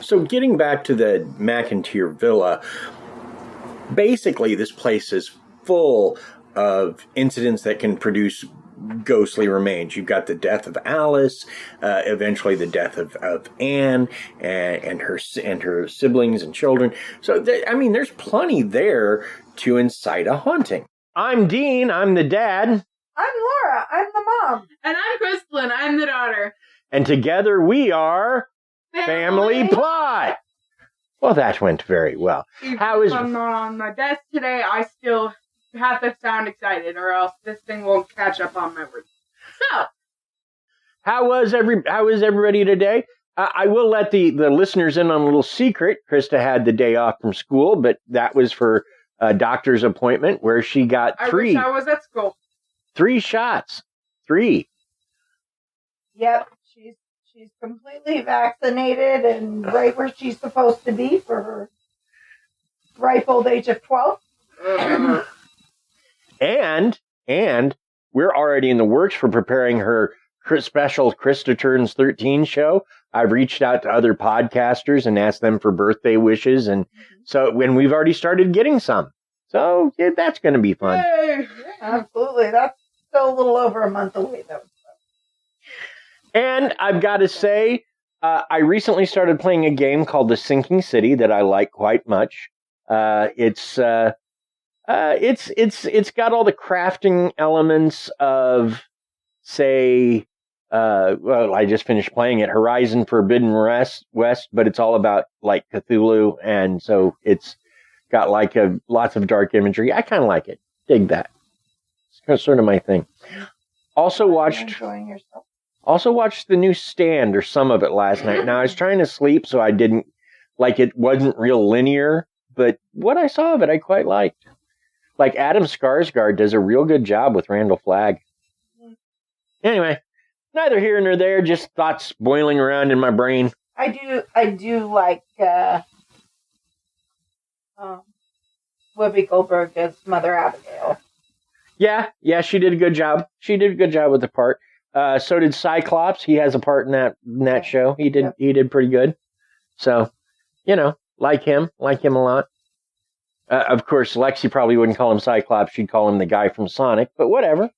So getting back to the McInteer Villa, basically this place is full of incidents that can produce ghostly remains. You've got the death of Alice, eventually the death of Anne and her siblings and children. So, there's plenty there to incite a haunting. I'm Dean. I'm the dad. I'm Laura. I'm the mom. And I'm Crystalline. I'm the daughter. And together we are Family Plot. Well, that went very well. If I'm not on my desk today, I still have to sound excited, or else this thing won't catch up on my words. So, how is everybody today? I will let the listeners in on a little secret. Krista had the day off from school, but that was for a doctor's appointment where she got I wish I was at school. 3 shots. 3. Yep, she's completely vaccinated and right where she's supposed to be for her ripe old age of 12. And we're already in the works for preparing her special Krista Turns 13 show. I've reached out to other podcasters and asked them for birthday wishes. And so when we've already started getting some. So yeah, that's going to be fun. Yay. Absolutely. That's still a little over a month away, though. And I've got to say, I recently started playing a game called The Sinking City that I like quite much. It's got all the crafting elements of, say, I just finished playing it, Horizon Forbidden West, but it's all about like Cthulhu, and so it's got like lots of dark imagery. I kind of like it. Dig that. It's sort of my thing. Also watched the new Stand, or some of it, last night. Now I was trying to sleep, so I didn't it wasn't real linear, but what I saw of it I quite liked. Like Adam Skarsgård does a real good job with Randall Flagg. Anyway, neither here nor there, just thoughts boiling around in my brain. I do like Whoopi Goldberg as Mother Abigail. Yeah, she did a good job. She did a good job with the part. So did Cyclops. He has a part in that show. He did pretty good. So, like him a lot. Of course, Lexi probably wouldn't call him Cyclops. She'd call him the guy from Sonic, but whatever.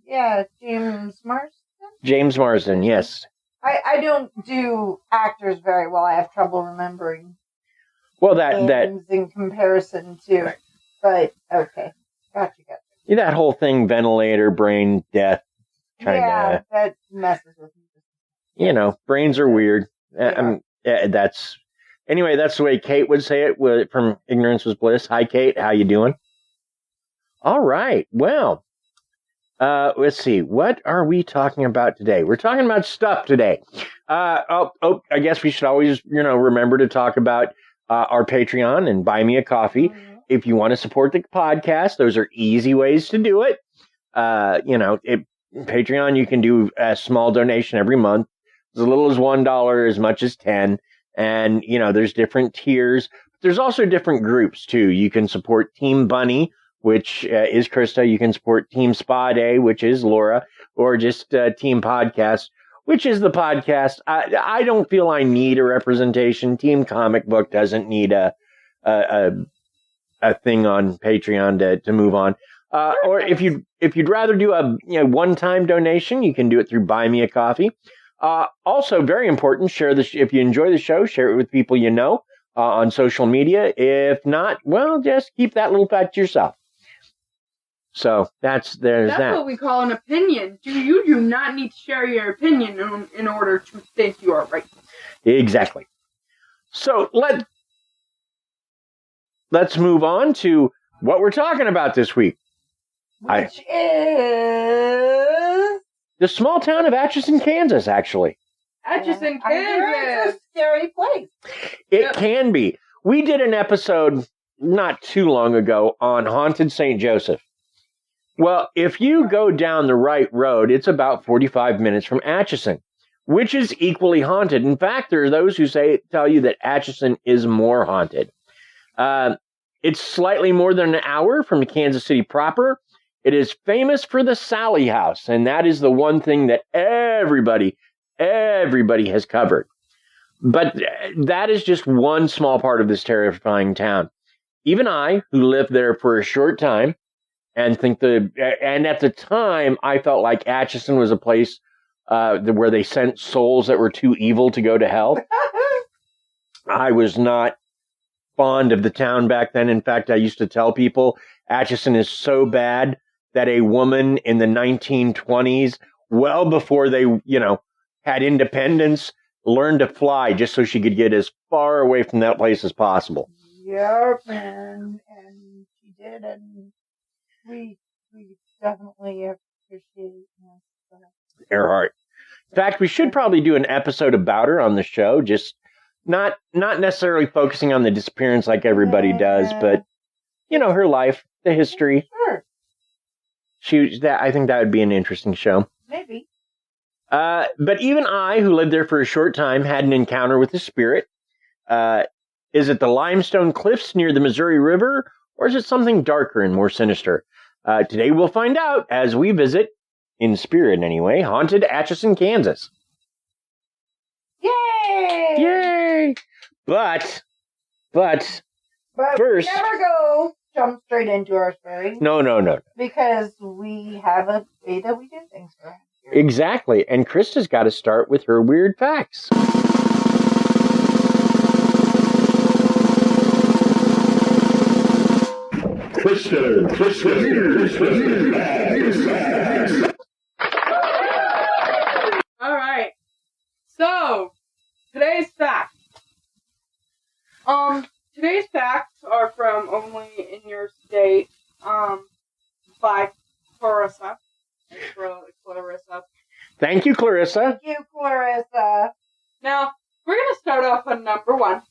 Yeah, James Marsden. James Marsden, yes. I don't do actors very well. I have trouble remembering. Well, names in comparison to, but okay, gotcha. Yeah, that whole thing, ventilator, brain, death. That messes with me. Brains are weird. That's the way Kate would say it. From Ignorance Was Bliss. Hi, Kate. How you doing? All right. Well, let's see. What are we talking about today? We're talking about stuff today. I guess we should always, remember to talk about our Patreon and Buy Me a Coffee. Mm-hmm. If you want to support the podcast, those are easy ways to do it. Patreon, you can do a small donation every month, as little as $1, as much as $10. And, there's different tiers. There's also different groups, too. You can support Team Bunny, which is Krista. You can support Team Spa Day, which is Laura, or just Team Podcast, which is the podcast. I don't feel I need a representation. Team Comic Book doesn't need a thing on Patreon to move on. Or if you'd rather do a one-time donation, you can do it through Buy Me a Coffee. Also, very important, if you enjoy the show, share it with people you know on social media. If not, well, just keep that little fact to yourself. So that's that. What we call an opinion. You do not need to share your opinion in order to think you are right. Exactly. So let's move on to what we're talking about this week. Which is the small town of Atchison, Kansas, actually. Atchison, Kansas. It's a scary place. It can be. We did an episode not too long ago on Haunted St. Joseph. Well, if you go down the right road, it's about 45 minutes from Atchison, which is equally haunted. In fact, there are those who tell you that Atchison is more haunted. It's slightly more than an hour from Kansas City proper. It is famous for the Sallie House, and that is the one thing that everybody has covered. But that is just one small part of this terrifying town. Even I, who lived there for a short time, and at the time, I felt like Atchison was a place where they sent souls that were too evil to go to hell. I was not fond of the town back then. In fact, I used to tell people Atchison is so bad that a woman in the 1920s, well before they, had independence, learned to fly just so she could get as far away from that place as possible. Yep, and she did, and we definitely appreciate Earhart. In fact, we should probably do an episode about her on the show, just not necessarily focusing on the disappearance like everybody does, but her life, the history. Sure. I think that would be an interesting show. Maybe. But even I, who lived there for a short time, had an encounter with the spirit. Is it the limestone cliffs near the Missouri River, or is it something darker and more sinister? Today we'll find out as we visit, in spirit anyway, haunted Atchison, Kansas. Yay! Yay! But first, we never jump straight into our story. No. Because we have a way that we do things around here. Exactly, and Krysta's got to start with her weird facts. All right. So, today's facts. Today's facts are from Only in Your State, by Clarissa. Clarissa. Thank you, Clarissa. Thank you, Clarissa. Now, we're going to start off on number one.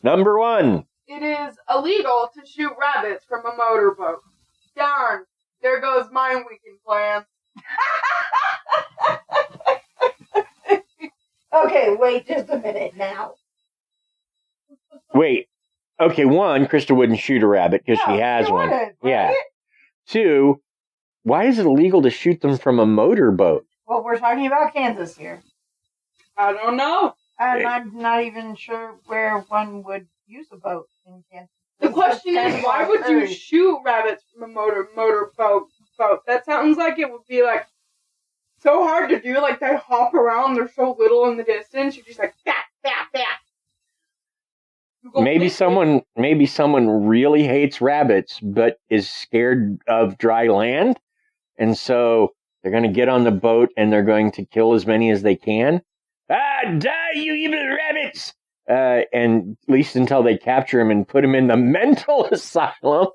Number one. It is illegal to shoot rabbits from a motorboat. Darn, there goes my weekend plans. Okay, wait just a minute now. Wait. Okay, one, Krysta wouldn't shoot a rabbit because she has one. Right? Yeah. Two, why is it illegal to shoot them from a motorboat? Well, we're talking about Kansas here. I don't know. And I'm not even sure where one would use a boat in Kansas. The question is, why would you shoot rabbits from a motorboat? That sounds like it would be like so hard to do. Like they hop around, they're so little in the distance. You're just like bat. Maybe someone really hates rabbits, but is scared of dry land, and so they're going to get on the boat and they're going to kill as many as they can. Die, you evil rabbits! And at least until they capture him and put him in the mental asylum.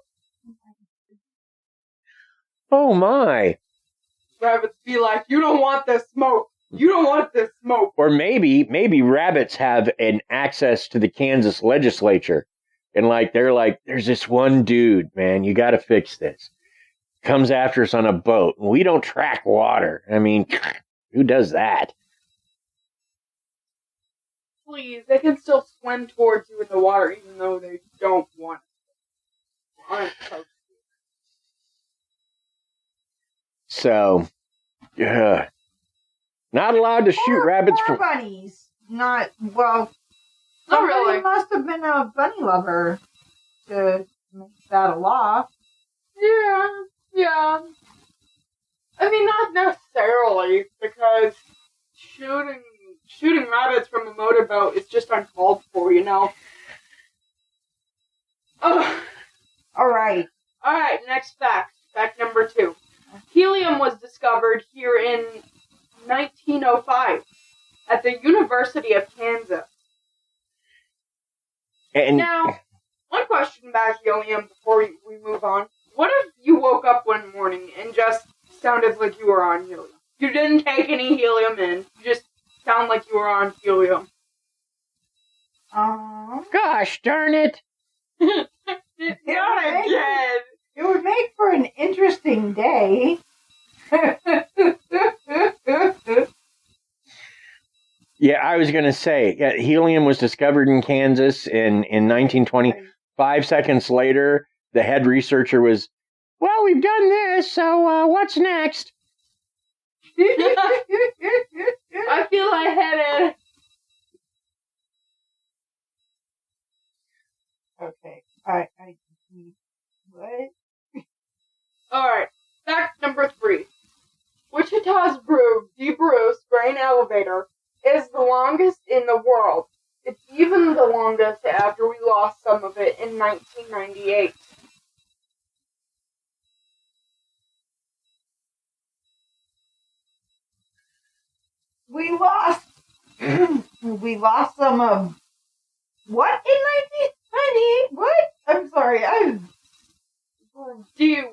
Oh my! Rabbits be like, you don't want this smoke. You don't want this smoke. Or maybe rabbits have an access to the Kansas legislature. And they're like, there's this one dude, man, you got to fix this. Comes after us on a boat. We don't track water. I mean, who does that? Please, they can still swim towards you in the water even though they don't want to. Aren't supposed to. So, yeah. Not allowed to shoot rabbits for bunnies. Not really. Must have been a bunny lover to make that a law. Yeah. I mean, not necessarily, because shooting rabbits from a motorboat is just uncalled for, you know. All right, next fact. Fact number 2. Helium was discovered here in 1905 at the University of Kansas. And now, one question about helium before we move on. What if you woke up one morning and just sounded like you were on helium? You didn't take any helium in. You just sound like you were on helium. Gosh darn it. Not again. It would make for an interesting day. Yeah, I was going to say, helium was discovered in Kansas in 1920. 5 seconds later, the head researcher was, well, we've done this, so what's next? I feel lightheaded. What? Alright, fact number 3. Wichita's Bruce grain elevator is the longest in the world. It's even the longest after we lost some of it in 1998. We lost some of what in 1998? What? I'm sorry.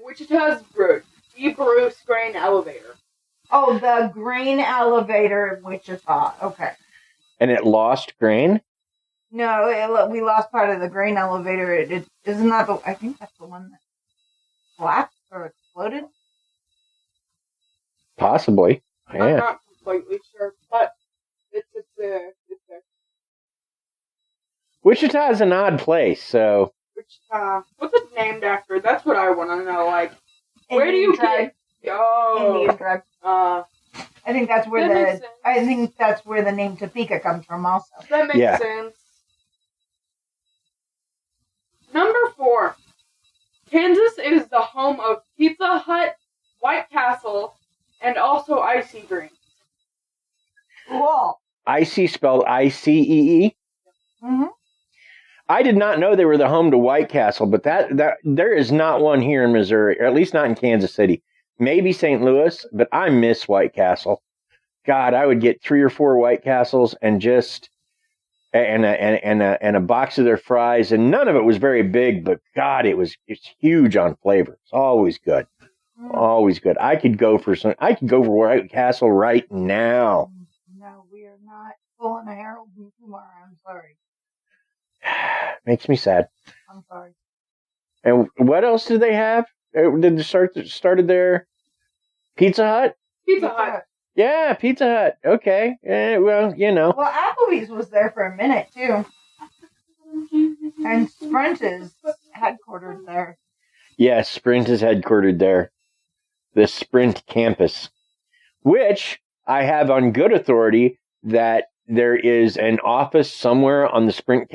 Wichita's Bruce grain elevator. Oh, the grain elevator in Wichita. Okay. And it lost grain? No, we lost part of the grain elevator. Isn't that the? I think that's the one that collapsed or exploded. Possibly. I'm Yeah. not completely sure, but it's there. Wichita is an odd place, so. Wichita. What's it named after? That's what I want to know. Like, where do Indian you tribe. get? Oh. Indian tribe. I think that's where the name Topeka comes from. Also, That makes sense. Number 4. Kansas is the home of Pizza Hut, White Castle, and also Icy Drinks. cool. Icy spelled I-C-E-E. Mm-hmm. I did not know they were the home to White Castle, but that there is not one here in Missouri, or at least not in Kansas City. Maybe St. Louis, but I miss White Castle. God, I would get 3 or 4 White Castles and just and a box of their fries, and none of it was very big, but God, it's huge on flavor. It's always good, always good. I could go for White Castle right now. No, we are not pulling a Harold and Kumar. I'm sorry. Makes me sad. I'm sorry. And what else did they have? Did they started their Pizza Hut? Pizza Hut. Yeah, Pizza Hut. Okay. Well, you know. Well, Applebee's was there for a minute too, and Sprint is headquartered there. Yes, Sprint is headquartered there. The Sprint campus, which I have on good authority that there is an office somewhere on the Sprint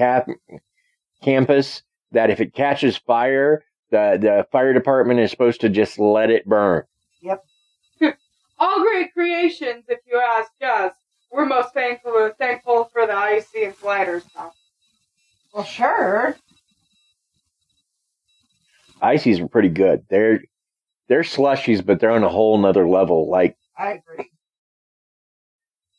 campus that if it catches fire, the fire department is supposed to just let it burn. Yep. All great creations, if you ask us. We're most thankful for the icy and sliders now. Well, sure. Icy's are pretty good. They're slushies, but they're on a whole nother level. Like, I agree.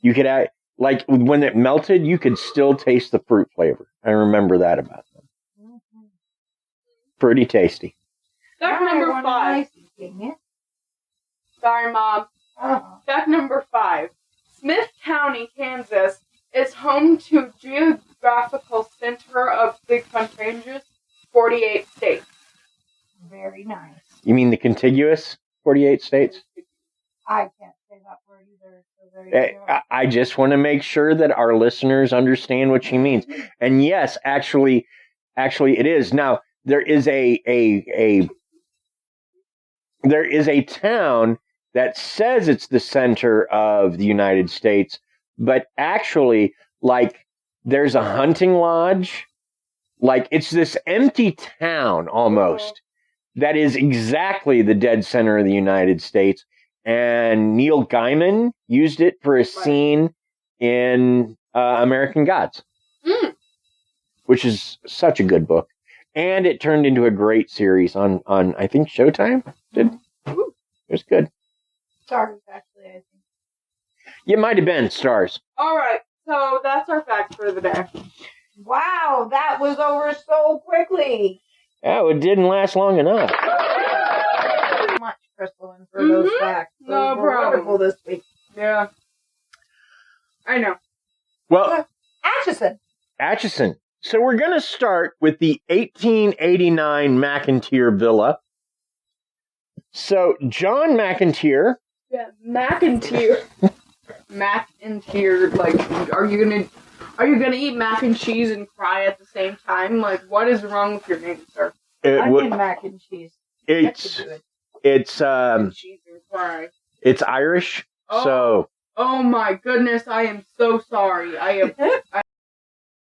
you could add, like when it melted, you could still taste the fruit flavor. I remember that about them. Mm-hmm. Pretty tasty. Fact number 5. Sorry, Mom. Fact number 5. Smith County, Kansas is home to geographical center of the contiguous 48 states. Very nice. You mean the contiguous 48 states? I can't say that word either. So there you go. I just want to make sure that our listeners understand what she means. And yes, actually it is. Now, there is a town that says it's the center of the United States, but actually, like, there's a hunting lodge. Like, it's this empty town almost that is exactly the dead center of the United States. And Neil Gaiman used it for a scene in American Gods, which is such a good book. And it turned into a great series on I think, Showtime. It was good. Stars, actually, I think. It might have been Stars. All right, so that's our fact for the day. Wow, that was over so quickly. Oh, it didn't last long enough. Thank you much, Crystalline, for those facts. Those No were problem. wonderful this week. Yeah. I know. Well, Atchison. So we're going to start with the 1889 McInteer Villa. So John McInteer. Yeah, McInteer. McInteer, like, are you gonna eat mac and cheese and cry at the same time? Like, what is wrong with your name, sir? Onion mac and cheese. It's Cheese and cry. It's Irish. Oh. So Oh my goodness, I am so sorry. I am